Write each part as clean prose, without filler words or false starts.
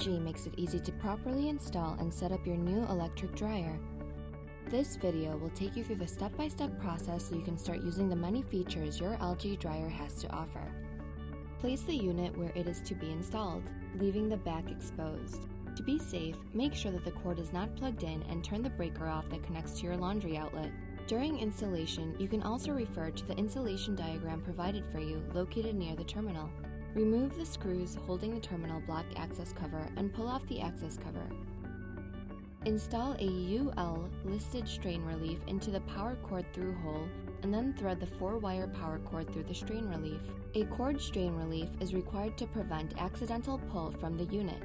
LG makes it easy to properly install and set up your new electric dryer. This video will take you through the step-by-step process so you can start using the many features your LG dryer has to offer. Place the unit where it is to be installed, leaving the back exposed. To be safe, make sure that the cord is not plugged in and turn the breaker off that connects to your laundry outlet. During installation, you can also refer to the installation diagram provided for you located near the terminal. Remove the screws holding the terminal block access cover and pull off the access cover. Install a UL listed strain relief into the power cord through hole and then thread the 4-wire power cord through the strain relief. A cord strain relief is required to prevent accidental pull from the unit.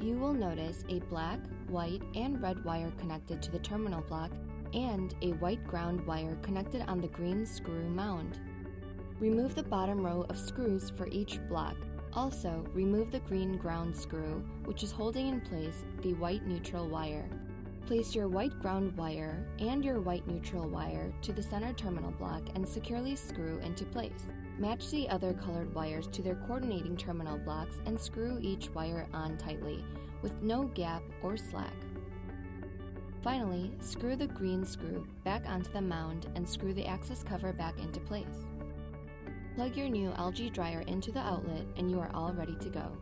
You will notice a black, white, and red wire connected to the terminal block and a white ground wire connected on the green screw mound. Remove the bottom row of screws for each block. Also, remove the green ground screw, which is holding in place the white neutral wire. Place your white ground wire and your white neutral wire to the center terminal block and securely screw into place. Match the other colored wires to their coordinating terminal blocks and screw each wire on tightly, with no gap or slack. Finally, screw the green screw back onto the mound and screw the access cover back into place. Plug your new LG dryer into the outlet and you are all ready to go.